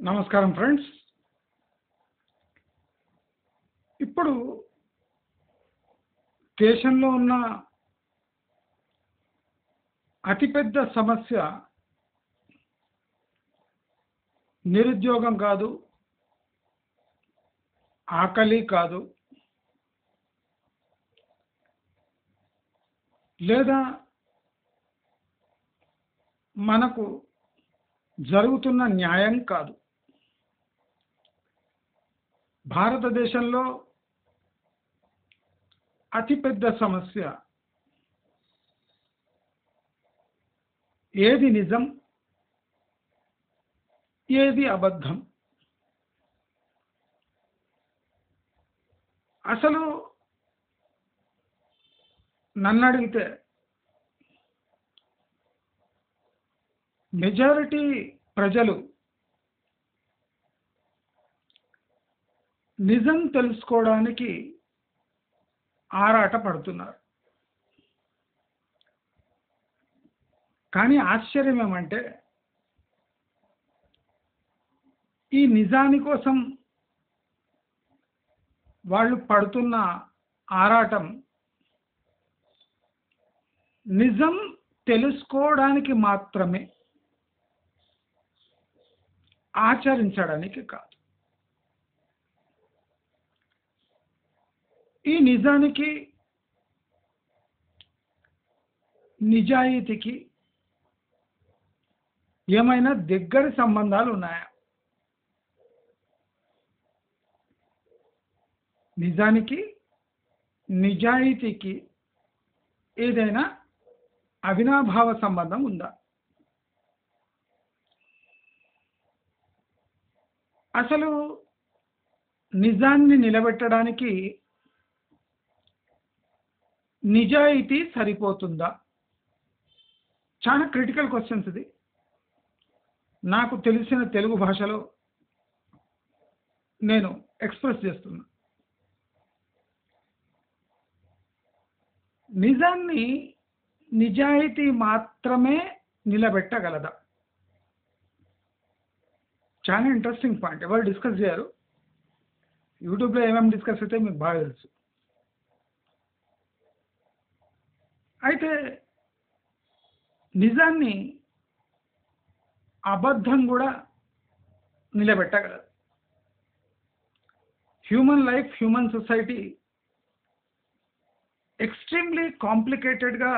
నమస్కారం ఫ్రెండ్స్. ఇప్పుడు దేశంలో ఉన్న అతిపెద్ద సమస్య నిరుద్యోగం కాదు, ఆకలి కాదు, లేదా మనకు జరుగుతున్న న్యాయం కాదు. భారతదేశంలో అతిపెద్ద సమస్య ఏది నిజం, ఏది అబద్ధం. అసలు నన్ను అడిగితే మెజారిటీ ప్రజలు నిజం తెలుసుకోవడానికి ఆరాట పడుతున్నారు. కానీ ఆశ్చర్యం ఏమంటే ఈ నిజాని కోసం వాళ్ళు పడుతున్న ఆరాటం నిజం తెలుసుకోవడానికి మాత్రమే, ఆచరించడానికి కాదు. ఈ నిజానికి, నిజాయితీకి ఏమైనా దగ్గర సంబంధాలు ఉన్నాయా? నిజానికి, నిజాయితీకి ఏదైనా అవినాభావ సంబంధం ఉందా? అసలు నిజాన్ని నిలబెట్టడానికి నిజాయితీ సరిపోతుందా? చాలా క్రిటికల్ క్వశ్చన్స్ ఇది. నాకు తెలిసిన తెలుగు భాషలో నేను ఎక్స్ప్రెస్ చేస్తున్నా. నిజాన్ని నిజాయితీ మాత్రమే నిలబెట్టగలదా? చాలా ఇంట్రెస్టింగ్ పాయింట్. ఎవరు డిస్కస్ చేయరు. యూట్యూబ్లో ఏమేమి డిస్కస్ అయితే మీకు బాగా తెలుసు. అయితే నిజాన్ని అబద్ధం కూడా నిలబెట్టగలదు. Human life, human society extremely కాంప్లికేటెడ్గా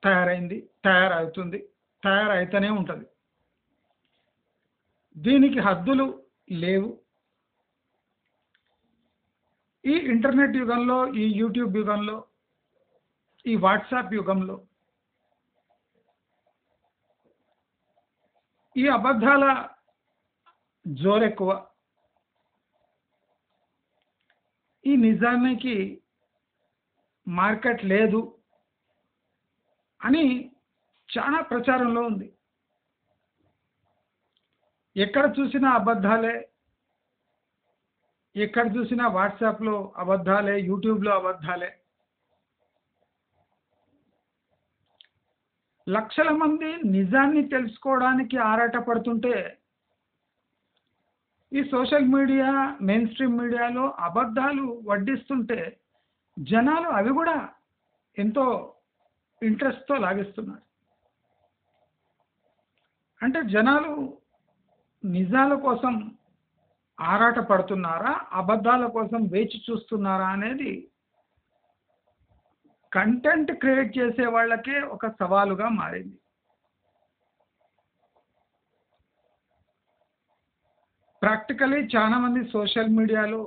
తయారవుతుంది, తయారైతేనే ఉంటుంది. దీనికి హద్దులు లేవు. ఈ ఇంటర్నెట్ యుగంలో, ఈ యూట్యూబ్ యుగంలో, ఈ వాట్సాప్ యుగంలో ఈ అబద్ధాల జోరెక్కువ. ఈ నిజానికి మార్కెట్ లేదు అని చాలా ప్రచారంలో ఉంది. ఎక్కడ చూసినా అబద్ధాలే, ఎక్కడ చూసినా వాట్సాప్లో అబద్ధాలే, యూట్యూబ్లో అబద్ధాలే. లక్షల మంది నిజాన్ని తెలుసుకోవడానికి ఆరాటపడుతుంటే ఈ సోషల్ మీడియా, మెయిన్ స్ట్రీమ్ మీడియాలో అబద్ధాలు వడ్డిస్తుంటే జనాలు అవి కూడా ఎంతో ఇంట్రెస్ట్తో లాగిస్తున్నారు. అంటే జనాలు నిజాల కోసం ఆరాట పడుతున్నారా, అబద్ధాల కోసం వేచి చూస్తున్నారా అనేది కంటెంట్ క్రియేట్ చేసే వాళ్ళకే ఒక సవాలుగా మారింది. ప్రాక్టికలీ చాలా మంది సోషల్ మీడియాలో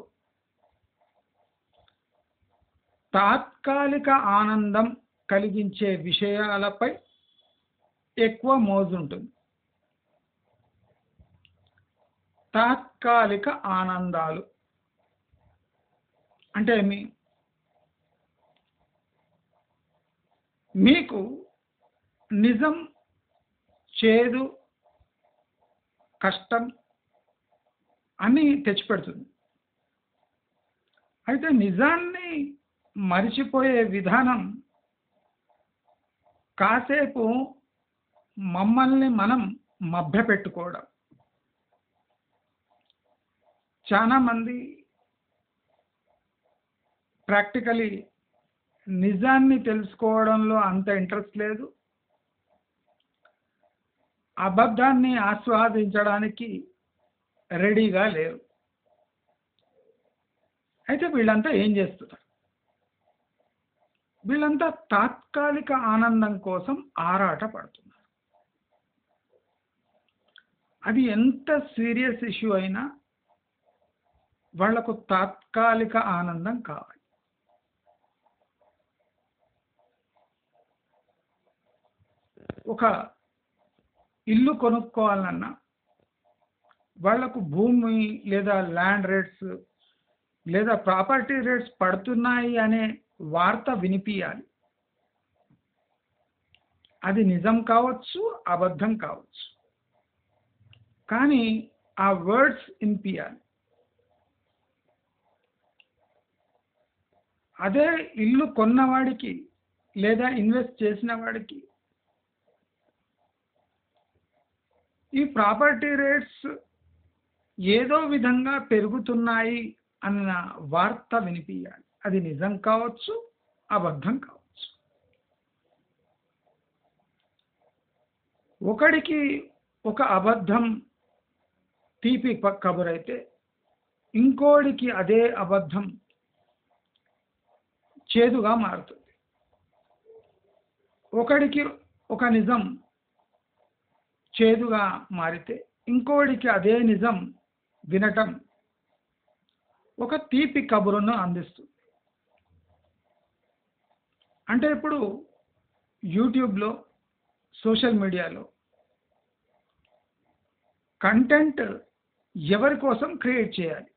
తాత్కాలిక ఆనందం కలిగించే విషయాలపై ఎక్కువ మోజు ఉంటుంది. తాత్కాలిక ఆనందాలు అంటే మీకు నిజం చేదు, కష్టం అని తెచ్చిపెడుతుంది. అయితే నిజాన్ని మరిచిపోయే విధానం కాసేపు మమ్మల్ని మనం మభ్యపెట్టుకోవడం. చాలా మంది ప్రాక్టికలీ నిజాన్ని తెలుసుకోవడంలో అంత ఇంట్రెస్ట్ లేదు, అబద్ధాన్ని ఆస్వాదించడానికి రెడీగా లేరు. అయితే వీళ్ళంతా ఏం చేస్తున్నారు? వీళ్ళంతా తాత్కాలిక ఆనందం కోసం ఆరాట పడుతున్నారు. అది ఎంత సీరియస్ ఇష్యూ అయినా వాళ్లకు తాత్కాలిక ఆనందం కావాలి. ఒక ఇల్లు కొనుక్కోవాలన్నా వాళ్లకు భూమి లేదా ల్యాండ్ రేట్స్ లేదా ప్రాపర్టీ రేట్స్ పడుతున్నాయి అనే వార్త వినిపించాలి. అది నిజం కావచ్చు, అబద్ధం కావచ్చు, కానీ ఆ వర్డ్స్ వినిపించాలి. అదే ఇల్లు కొన్నవాడికి లేదా ఇన్వెస్ట్ చేసిన వాడికి ఈ ప్రాపర్టీ రేట్స్ ఏదో విధంగా పెరుగుతున్నాయి అన్న వార్త వినిపించాలి. అది నిజం కావచ్చు, అబద్ధం కావచ్చు. ఒకడికి ఒక అబద్ధం తీపి కబురైతే ఇంకోడికి అదే అబద్ధం చేదుగా మారుతుంది. ఒకడికి ఒక నిజం చేదుగా మారితే ఇంకోడికి అదే నిజం వినటం ఒక తీపి కబురును అందిస్తుంది. అంటే ఇప్పుడు యూట్యూబ్లో, సోషల్ మీడియాలో కంటెంట్ ఎవరి కోసం క్రియేట్ చేయాలి?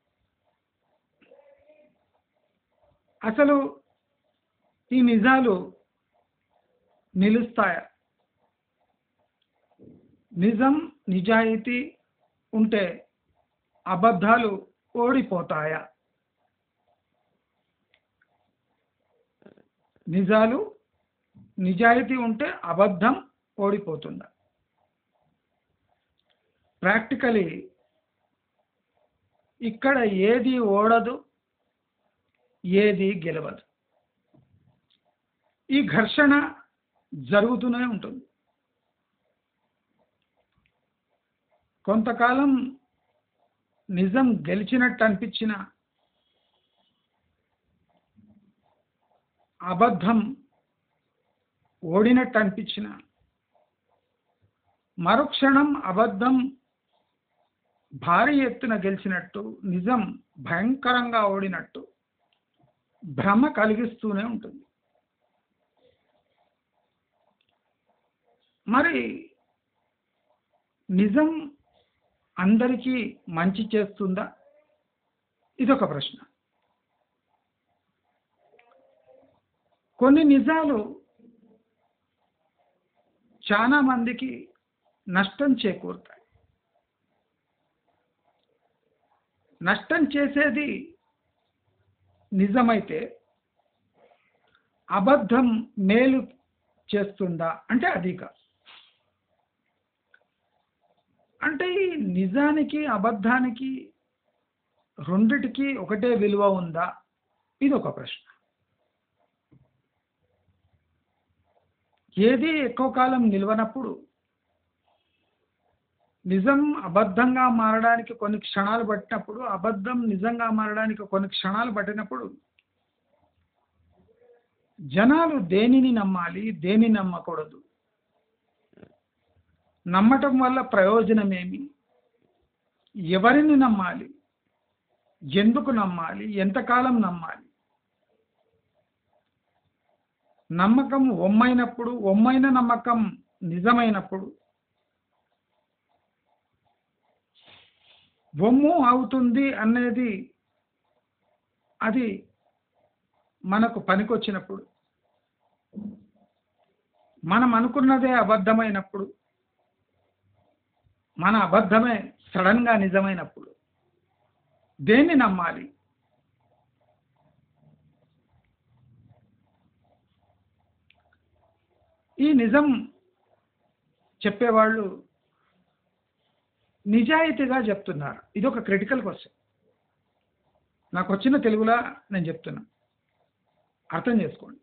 అసలు ఈ నిజాలు నిలుస్తాయా? నిజం, నిజాయితీ ఉంటే అబద్ధాలు ఓడిపోతాయా? నిజాలు, నిజాయితీ ఉంటే అబద్ధం ఓడిపోతుందా? ప్రాక్టికలీ ఇక్కడ ఏది ఓడదు, ఏది గెలవదు. ఈ ఘర్షణ జరుగుతూనే ఉంటుంది. కొంతకాలం నిజం గెలిచినట్టు అనిపించిన, అబద్ధం ఓడినట్టు అనిపించిన, మరుక్షణం అబద్ధం భారీ ఎత్తున గెలిచినట్టు, నిజం భయంకరంగా ఓడినట్టు భ్రమ కలిగిస్తూనే ఉంటుంది. మరి నిజం అందరికీ మంచి చేస్తుందా? ఇదొక ప్రశ్న. కొన్ని నిజాలు చాలా మందికి నష్టం చేకూరుతాయి. నష్టం చేసేది నిజమైతే అబద్ధం మేలు చేస్తుందా అంటే అది కాదు. అంటే ఈ నిజానికి అబద్ధానికి రెండిటికి ఒకటే విలువ ఉందా? ఇది ఒక ప్రశ్న. ఏది ఎక్కువ కాలం నిలవనప్పుడు, నిజం అబద్ధంగా మారడానికి కొన్ని క్షణాలు పట్టినప్పుడు, అబద్ధం నిజంగా మారడానికి కొన్ని క్షణాలు పట్టినప్పుడు జనాలు దేనిని నమ్మాలి, దేనిని నమ్మకూడదు, నమ్మటం వల్ల ప్రయోజనం ఏమి, ఎవరిని నమ్మాలి, ఎందుకు నమ్మాలి, ఎంతకాలం నమ్మాలి, నమ్మకం ఒమ్మైనప్పుడు, ఒమ్మైన నమ్మకం నిజమైనప్పుడు ఒమ్ము అవుతుంది అనేది అది మనకు పనికొచ్చినప్పుడు, మనం అనుకున్నదే అబద్ధమైనప్పుడు, మన అబద్ధమే సడన్గా నిజమైనప్పుడు దేన్ని నమ్మాలి? ఈ నిజం చెప్పేవాళ్ళు నిజాయితీగా చెప్తున్నారు. ఇదొక క్రిటికల్ క్వశ్చన్. నాకు వచ్చిన తెలుగులా నేను చెప్తున్నా, అర్థం చేసుకోండి.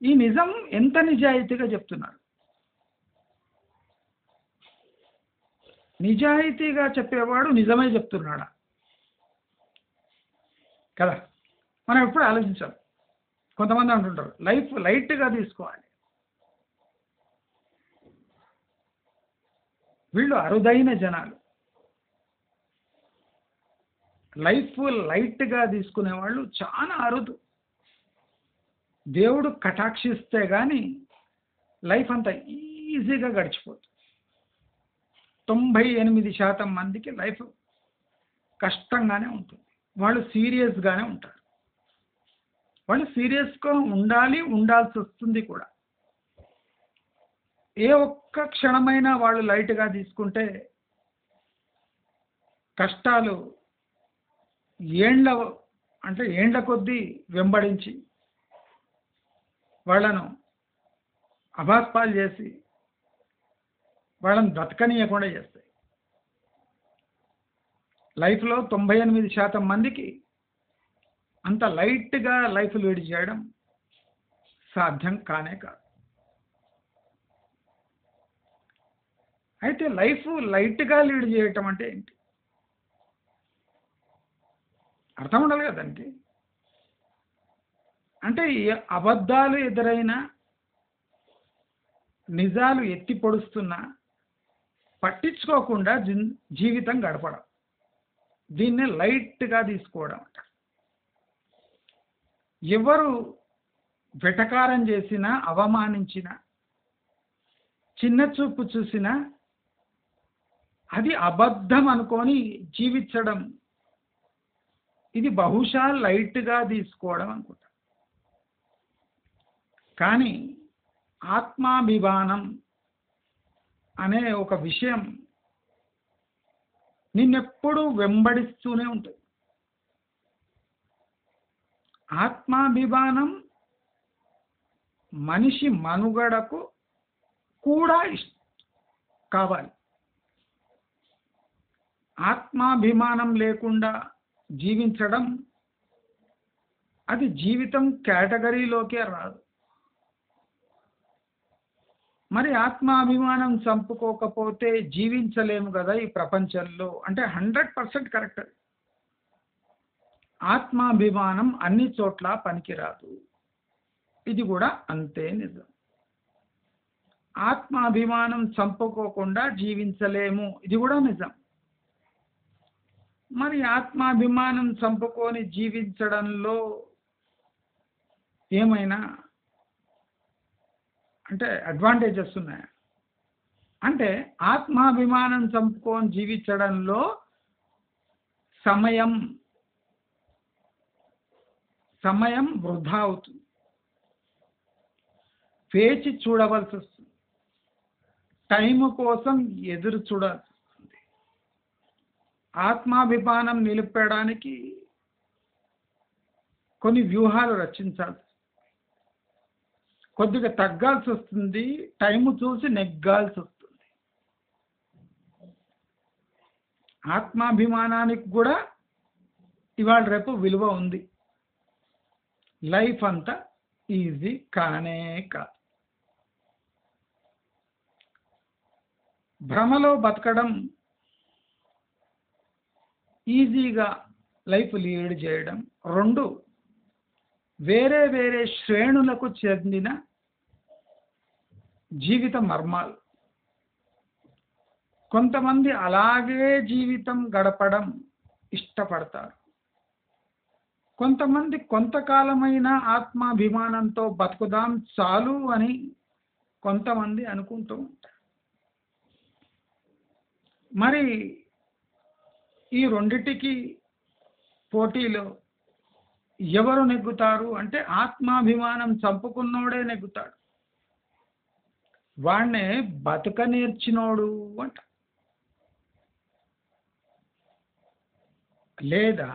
ఈ నిజం ఎంత నిజాయితీగా చెప్తున్నారు. నిజాయితీగా చెప్పేవాడు నిజమే చెప్తున్నాడా కదా? మనం ఎప్పుడు ఆలోచించాలి. కొంతమంది అంటుంటారు లైఫ్ లైట్గా తీసుకోవాలి. వీళ్ళు అరుదైన జనాలు. లైఫ్ లైట్గా తీసుకునే వాళ్ళు చాలా అరుదు. దేవుడు కటాక్షిస్తే కానీ లైఫ్ అంతా ఈజీగా గడిచిపోతుంది. 98% మందికి లైఫ్ కష్టంగానే ఉంటుంది. వాళ్ళు సీరియస్గానే ఉంటారు. వాళ్ళు సీరియస్గా ఉండాలి, ఉండాల్సి వస్తుంది కూడా. ఏ ఒక్క క్షణమైనా వాళ్ళు లైట్గా తీసుకుంటే కష్టాలు ఏండ్ల కొద్దీ వెంబడించి వాళ్ళను అభాస్పాలు చేసి వాళ్ళని బ్రతకనీయకుండా చేస్తాయి. లైఫ్లో 98% మందికి అంత లైట్గా లైఫ్ లీడ్ చేయడం సాధ్యం కానే కాదు. అయితే లైఫ్ లైట్గా లీడ్ చేయటం అంటే ఏంటి? అర్థం ఉండాలి కదా దానికి. అంటే అబద్ధాలు ఎదురైనా, నిజాలు ఎత్తి పొడుస్తున్నా పట్టించుకోకుండా జీవితం గడపడం, దీన్నే లైట్గా తీసుకోవడం అంట. ఎవరు వెటకారం చేసినా, అవమానించినా, చిన్న చూపు చూసినా అది అబద్ధం అనుకొని జీవించడం, ఇది బహుశా లైట్గా తీసుకోవడం అనుకుంటా. కానీ ఆత్మాభిమానం అనే ఒక విషయం నిన్నెప్పుడూ వెంబడిస్తూనే ఉంటుంది. ఆత్మాభిమానం మనిషి మనుగడకు కూడా కావాలి. ఆత్మాభిమానం లేకుండా జీవించడం అది జీవితం కేటగిరీలోకే రాదు. మరి ఆత్మాభిమానం చంపుకోకపోతే జీవించలేము కదా ఈ ప్రపంచంలో అంటే 100% కరెక్ట్. ఆత్మాభిమానం అన్ని చోట్ల పనికిరాదు, ఇది కూడా అంతే నిజం. ఆత్మాభిమానం చంపుకోకుండా జీవించలేము, ఇది కూడా నిజం. మరి ఆత్మాభిమానం చంపుకొని జీవించడంలో ఏమైనా అంటే అడ్వాంటేజెస్ ఉన్నాయా? అంటే ఆత్మాభిమానం చంపుకొని జీవించడంలో సమయం వృధా అవుతుంది, వేచి చూడవలసి వస్తుంది, టైం కోసం ఎదురు చూడాల్సి వస్తుంది. ఆత్మాభిమానం నిలిపేయడానికి కొన్ని వ్యూహాలు రచించాల్సి, కొద్దిగా తగ్గాల్సి వస్తుంది, టైం చూసి నెగ్గాల్సి వస్తుంది. ఆత్మాభిమానానికి కూడా ఇవాళ రేపు విలువ ఉంది. లైఫ్ అంతా ఈజీ కానే కాదు. భ్రమలో బతకడం, ఈజీగా లైఫ్ లీడ్ చేయడం రెండు వేరే వేరే శ్రేణులకు చెందిన జీవిత మర్మాలు. కొంతమంది అలాగే జీవితం గడపడం ఇష్టపడతారు. కొంతమంది కొంతకాలమైన ఆత్మాభిమానంతో బతుకుదాం చాలు అని కొంతమంది అనుకుంటూ ఉంటారు. మరి ఈ రెండిటికి పోటీలో ఎవరు నెగ్గుతారు అంటే ఆత్మాభిమానం చంపుకున్నోడే నెగ్గుతాడు. వాణ్ణే బతుక నేర్చినోడు అంట. లేదా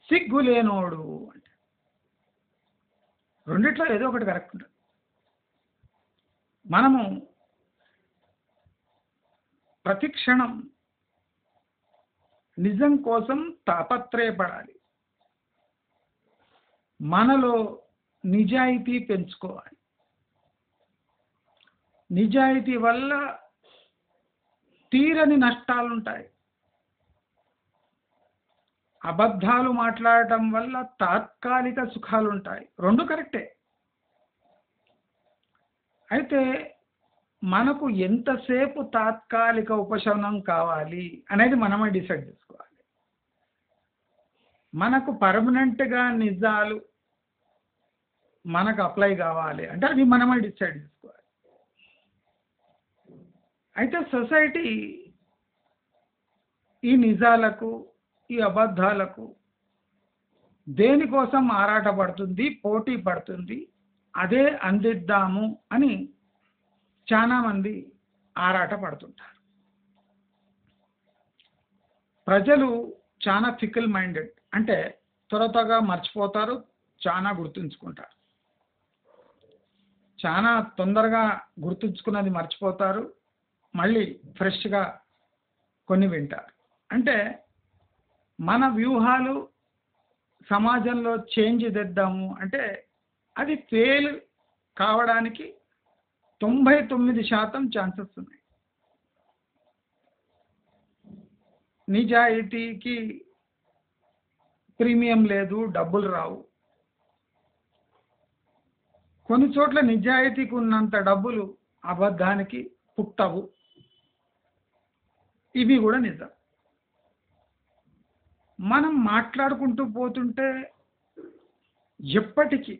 సిగ్గు లేనోడు అంటే. రెండిట్లో ఏదో ఒకటి కరెక్ట్ ఉంటుంది. మనము ప్రతి క్షణం నిజం కోసం తాపత్రయపడాలి. మనలో నిజాయితీ పెంచుకోవాలి. నిజాయితీ వల్ల తీరని నష్టాలుంటాయి. అబద్ధాలు మాట్లాడటం వల్ల తాత్కాలిక సుఖాలుంటాయి. రెండు కరెక్టే. అయితే మనకు ఎంతసేపు తాత్కాలిక ఉపశమనం కావాలి అనేది మనమే డిసైడ్ చేసుకోవాలి. మనకు పర్మనెంట్గా నిజాలు మనకు అప్లై కావాలి అంటే అది మనమే డిసైడ్ చేసుకోవాలి. అయితే సొసైటీ ఈ నిజాలకు ఈ అబద్ధాలకు దేనికోసం ఆరాటపడుతుంది, పోటీ పడుతుంది. అదే అందిద్దాము అని చాలామంది ఆరాటపడుతుంటారు. ప్రజలు చాలా ఫికల్ మైండెడ్, అంటే త్వరగా మర్చిపోతారు, చాలా గుర్తుంచుకుంటారు. చాలా తొందరగా గుర్తుంచుకున్నది మర్చిపోతారు, మళ్ళీ ఫ్రెష్గా కొన్ని వింటారు. అంటే మన వ్యూహాలు సమాజంలో చేంజ్ తెద్దాము అంటే అది ఫెయిల్ కావడానికి 99% ఛాన్సెస్ ఉన్నాయి. నిజాయితీకి ప్రీమియం లేదు, డబ్బులు రావు. కొన్ని చోట్ల నిజాయితీకి ఉన్నంత డబ్బులు అబద్ధానికి పుట్టవు. ఇవి కూడా నిజం. మనం మాట్లాడుకుంటూ పోతుంటే ఎప్పటికీ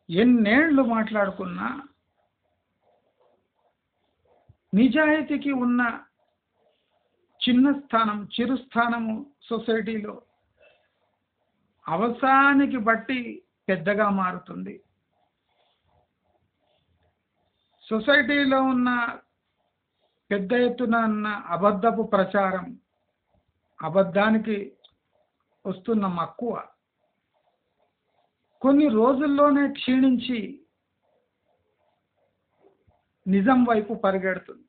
ఎన్నేళ్ళు మాట్లాడుకున్నా నిజాయితీకి ఉన్న చిన్న స్థానం, చిరుస్థానము సొసైటీలో అవసరానికి బట్టి పెద్దగా మారుతుంది. సొసైటీలో ఉన్న పెద్ద ఎత్తున ఉన్న అబద్ధపు ప్రచారం, అబద్ధానికి వస్తున్న మక్కువ కొన్ని రోజుల్లోనే క్షీణించి నిజం వైపు పరిగెడుతుంది.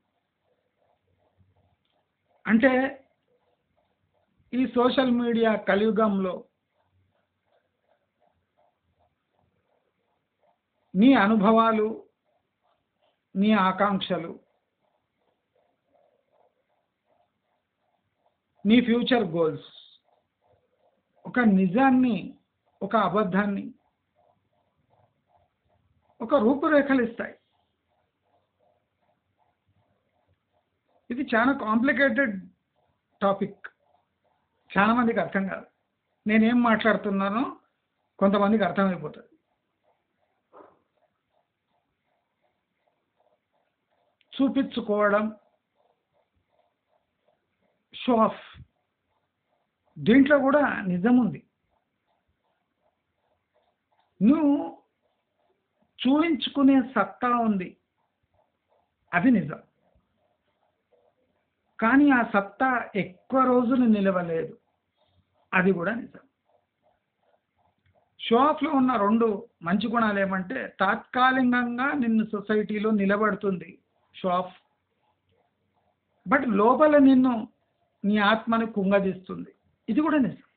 అంటే ఈ సోషల్ మీడియా కలియుగంలో నీ అనుభవాలు, నీ ఆకాంక్షలు, నీ ఫ్యూచర్ గోల్స్ ఒక నిజాన్ని, ఒక అబద్ధాన్ని, ఒక రూపురేఖలు ఇస్తాయి. ఇది చాలా కాంప్లికేటెడ్ టాపిక్. చాలా మందికి అర్థం కాదు. నేనేం మాట్లాడుతున్నానో కొంతమందికి అర్థమైపోతుంది. చూపించుకోవడం, షో ఆఫ్, దీంట్లో కూడా నిజం ఉంది. నువ్వు చూపించుకునే సత్తా ఉంది, అది నిజం. కానీ ఆ సత్తా ఎక్కువ రోజులు నిలవలేదు, అది కూడా నిజం. షో ఆఫ్లో ఉన్న రెండు మంచి గుణాలు ఏమంటే తాత్కాలికంగా నిన్ను సొసైటీలో నిలబడుతుంది షో ఆఫ్, బట్ లోపల నిన్ను, నీ ఆత్మని కుంగదీస్తుంది, ఇది కూడా నిజం.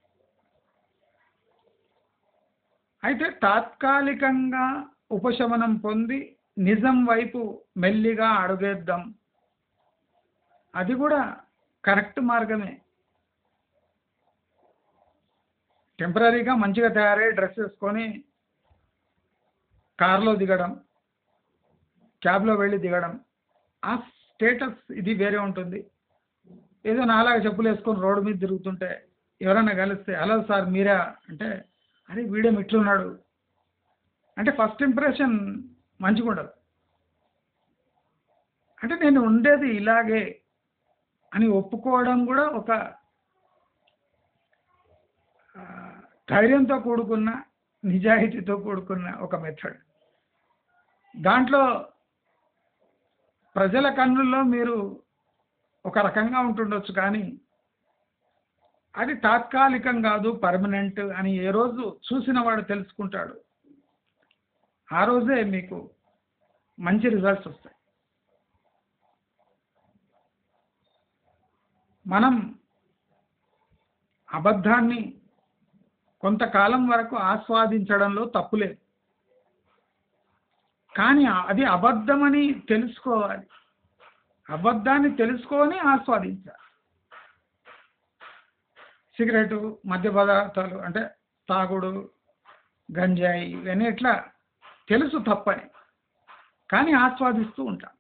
అయితే తాత్కాలికంగా ఉపశమనం పొంది నిజం వైపు మెల్లిగా అడుగేద్దాం, అది కూడా కరెక్ట్ మార్గమే. టెంపరీగా మంచిగా తయారై డ్రెస్ వేసుకొని కార్లో దిగడం, క్యాబ్లో వెళ్ళి దిగడం, ఆ స్టేటస్ ఇది వేరే ఉంటుంది. ఏదో నాలాగా చెప్పులు వేసుకొని రోడ్డు మీద తిరుగుతుంటే ఎవరైనా కలిస్తే హలో సార్ మీరా అంటే అరే వీడేం ఇట్లున్నాడు అంటే ఫస్ట్ ఇంప్రెషన్ మంచిగా ఉండదు. అంటే నేను ఉండేది ఇలాగే అని ఒప్పుకోవడం కూడా ఒక ధైర్యంతో కూడుకున్న, నిజాయితీతో కూడుకున్న ఒక మెథడ్. దాంట్లో ప్రజల కన్నుల్లో మీరు ఒక రకంగా ఉంటుండొచ్చు, కానీ అది తాత్కాలికం కాదు, పర్మనెంట్ అని ఏ రోజు చూసిన వాడు తెలుసుకుంటాడు, ఆ రోజే మీకు మంచి రిజల్ట్స్ వస్తాయి. మనం అబద్ధాన్ని కొంతకాలం వరకు ఆస్వాదించడంలో తప్పు లేదు. కానీ అది అబద్ధమని తెలుసుకోవాలి. అబద్ధాన్ని తెలుసుకొని ఆస్వాదించాలి. సిగరెటు, మద్య పదార్థాలు అంటే తాగుడు, గంజాయి ఇవన్నీ ఎట్లా తెలుసు తప్పని, కానీ ఆస్వాదిస్తూ ఉంటాం.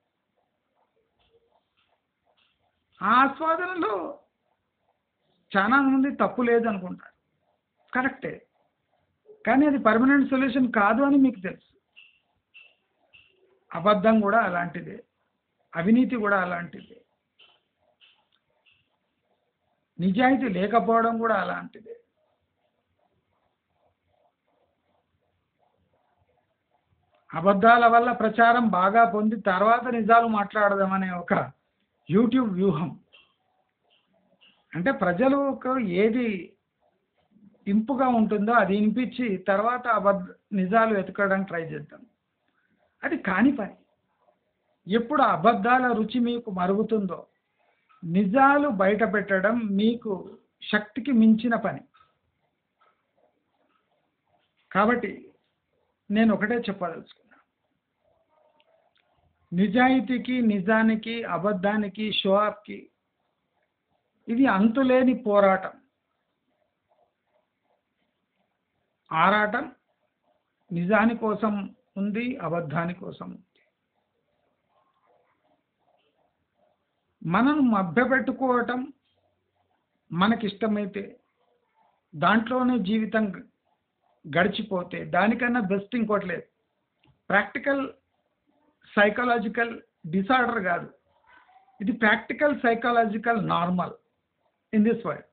ఆ ఆస్వాదనలో చాలా మంది తప్పు లేదనుకుంటారు, కరెక్టే. కానీ అది పర్మనెంట్ సొల్యూషన్ కాదు అని మీకు తెలుసు. అబద్ధం కూడా అలాంటిదే, అవినీతి కూడా అలాంటిదే, నిజాయితీ లేకపోవడం కూడా అలాంటిదే. అబద్ధాల వల్ల ప్రచారం బాగా పొంది తర్వాత నిజాలు మాట్లాడదామనే ఒక యూట్యూబ్ వ్యూహం. అంటే ప్రజలకు ఏది ఇంపుగా ఉంటుందో అది వినిపించి తర్వాత నిజాలు వెతకడానికి ట్రై చేద్దాం. అది కాని పని. ఎప్పుడు అబద్ధాల రుచి మీకు మరుగుతుందో నిజాలు బయట పెట్టడం మీకు శక్తికి మించిన పని. కాబట్టి నేను ఒకటే చెప్పదలుచుకున్నా, నిజాయితీకి, నిజానికి, అబద్ధానికి, షో ఆఫ్కి ఇది అంతులేని పోరాటం. ఆరాటం నిజాని కోసం ఉంది, అబద్ధాని కోసం ఉంది. మనం మభ్యపెట్టుకోవటం మనకిష్టమైతే దాంట్లోనే జీవితం గడిచిపోతే దానికన్నా బెస్ట్ ఇంకోటి లేదు. ప్రాక్టికల్ సైకలాజికల్ డిసార్డర్ కాదు, ఇది practical psychological normal in this world.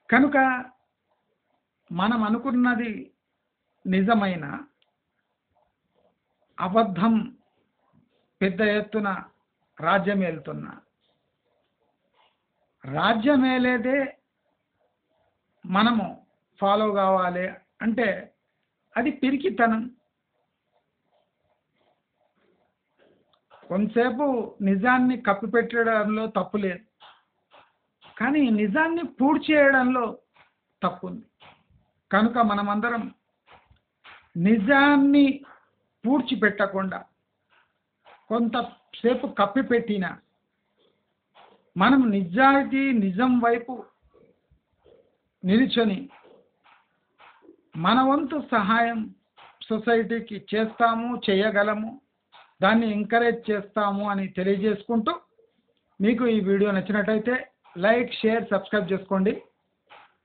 కనుక మనం అనుకున్నది నిజమైన అబద్ధం పెద్ద ఎత్తున రాజ్యమేలుతున్నా, రాజ్యమేలేదే మనము ఫాలో కావాలి అంటే అది పిరికితనం. కొంతసేపు నిజాన్ని కప్పిపెట్టడంలో తప్పు లేదు, కానీ నిజాన్ని పూడ్చేయడంలో తప్పు ఉంది. కనుక మనమందరం నిజాన్ని పూడ్చిపెట్టకుండా కొంతసేపు కప్పిపెట్టిన మనం నిజాయితీ నిజం వైపు నిలుచొని మన వంతు సహాయం సొసైటీకి చేస్తాము, చేయగలము, దాన్ని ఎంకరేజ్ చేస్తాము అని తెలియజేసుకుంటూ, మీకు ఈ వీడియో నచ్చినట్టయితే లైక్, షేర్, సబ్స్క్రైబ్ చేసుకోండి.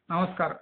నమస్కారం.